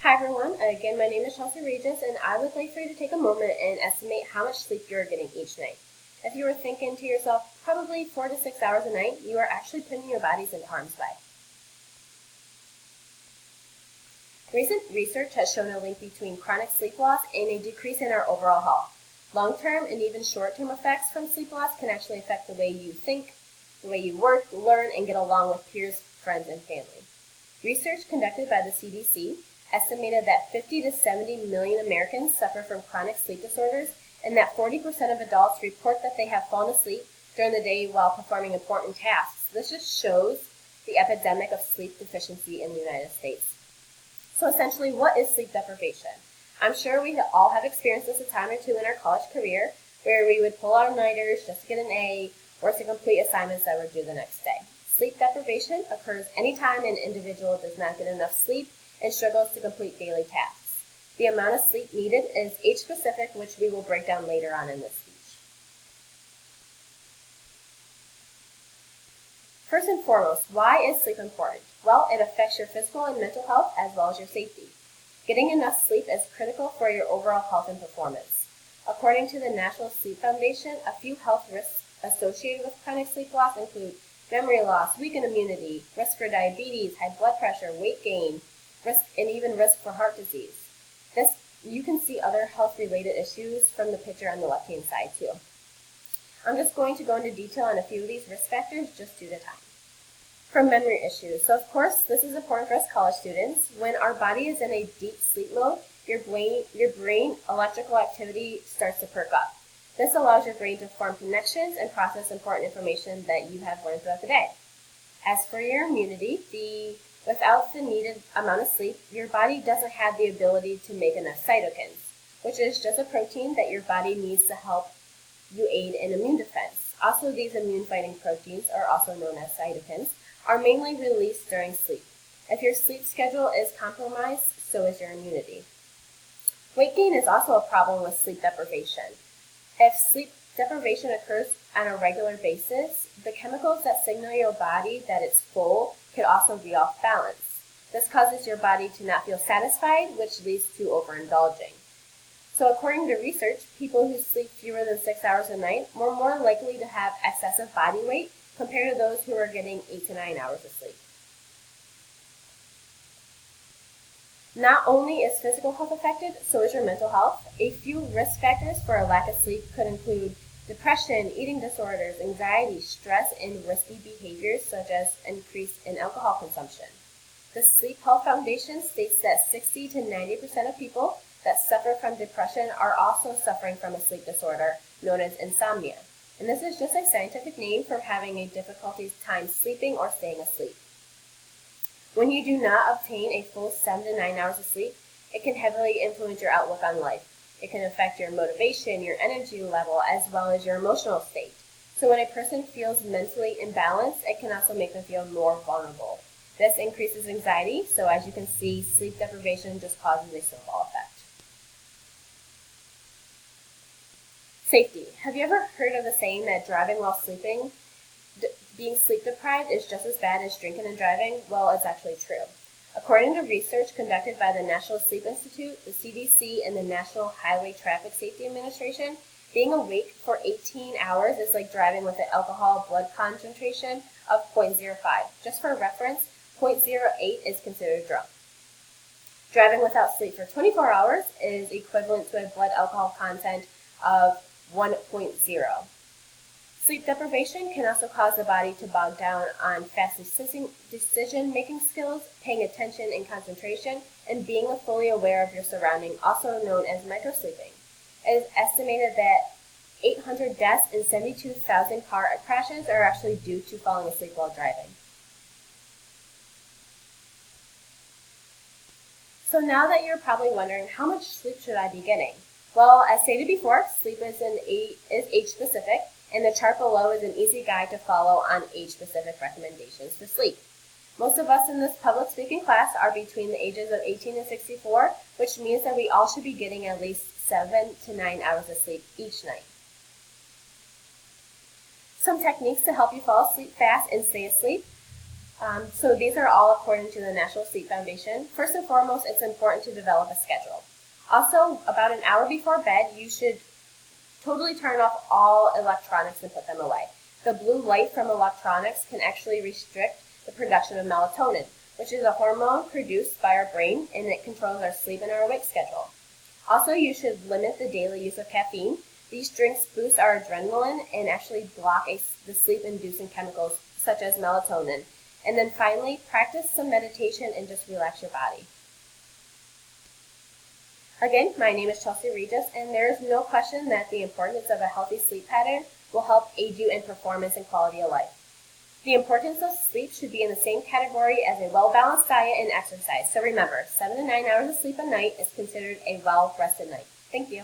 Hi everyone, again my name is Chelsea Regis and I would like for you to take a moment and estimate how much sleep you are getting each night. If you were thinking to yourself, probably 4 to 6 hours a night, you are actually putting your bodies in harm's way. Recent research has shown a link between chronic sleep loss and a decrease in our overall health. Long-term and even short-term effects from sleep loss can actually affect the way you think, the way you work, learn, and get along with peers, friends, and family. Research conducted by the CDC estimated that 50 to 70 million Americans suffer from chronic sleep disorders and that 40% of adults report that they have fallen asleep during the day while performing important tasks. This just shows the epidemic of sleep deficiency in the United States. So essentially, what is sleep deprivation? I'm sure we all have experienced this a time or two in our college career where we would pull all-nighters just to get an A or to complete assignments that were due the next day. Sleep deprivation occurs anytime an individual does not get enough sleep and struggles to complete daily tasks. The amount of sleep needed is age-specific, which we will break down later on in this speech. First and foremost, why is sleep important? Well, it affects your physical and mental health as well as your safety. Getting enough sleep is critical for your overall health and performance. According to the National Sleep Foundation, a few health risks associated with chronic sleep loss include memory loss, weakened immunity, risk for diabetes, high blood pressure, weight gain, and even risk for heart disease. You can see other health-related issues from the picture on the left-hand side too. I'm just going to go into detail on a few of these risk factors just due to time. For memory issues, so of course this is important for us college students. When our body is in a deep sleep mode, your brain electrical activity starts to perk up. This allows your brain to form connections and process important information that you have learned throughout the day. As for your immunity, without the needed amount of sleep, your body doesn't have the ability to make enough cytokines, which is just a protein that your body needs to help you aid in immune defense. Also, these immune-fighting proteins, are also known as cytokines, are mainly released during sleep. If your sleep schedule is compromised, so is your immunity. Weight gain is also a problem with sleep deprivation. If sleep deprivation occurs on a regular basis, the chemicals that signal your body that it's full could also be off balance. This causes your body to not feel satisfied, which leads to overindulging. So according to research, people who sleep fewer than 6 hours a night were more likely to have excessive body weight compared to those who are getting 8 to 9 hours of sleep. Not only is physical health affected, so is your mental health. A few risk factors for a lack of sleep could include depression, eating disorders, anxiety, stress, and risky behaviors such as increase in alcohol consumption. The Sleep Health Foundation states that 60 to 90% of people that suffer from depression are also suffering from a sleep disorder known as insomnia. And this is just a scientific name for having a difficulty time sleeping or staying asleep. When you do not obtain a full 7 to 9 hours of sleep, it can heavily influence your outlook on life. It can affect your motivation, your energy level, as well as your emotional state. So when a person feels mentally imbalanced, it can also make them feel more vulnerable. This increases anxiety, so as you can see, sleep deprivation just causes a snowball effect. Safety. Have you ever heard of the saying that driving while sleeping, being sleep deprived is just as bad as drinking and driving? Well, it's actually true. According to research conducted by the National Sleep Institute, the CDC, and the National Highway Traffic Safety Administration, being awake for 18 hours is like driving with an alcohol blood concentration of 0.05. Just for reference, 0.08 is considered drunk. Driving without sleep for 24 hours is equivalent to a blood alcohol content of 1.0. Sleep deprivation can also cause the body to bog down on fast decision-making skills, paying attention and concentration, and being fully aware of your surroundings, also known as microsleeping. It is estimated that 800 deaths and 72,000 car crashes are actually due to falling asleep while driving. So now that you're probably wondering, how much sleep should I be getting? Well, as stated before, sleep is age-specific, and the chart below is an easy guide to follow on age-specific recommendations for sleep. Most of us in this public speaking class are between the ages of 18 and 64, which means that we all should be getting at least 7 to 9 hours of sleep each night. Some techniques to help you fall asleep fast and stay asleep So these are all according to the National Sleep Foundation. First and foremost, it's important to develop a schedule. Also, about an hour before bed, you should totally turn off all electronics and put them away. The blue light from electronics can actually restrict the production of melatonin, which is a hormone produced by our brain, and it controls our sleep and our wake schedule. Also, you should limit the daily use of caffeine. These drinks boost our adrenaline and actually block the sleep-inducing chemicals such as melatonin. And then finally, practice some meditation and just relax your body. Again, my name is Chelsea Regis, and there is no question that the importance of a healthy sleep pattern will help aid you in performance and quality of life. The importance of sleep should be in the same category as a well-balanced diet and exercise. So remember, 7 to 9 hours of sleep a night is considered a well-rested night. Thank you.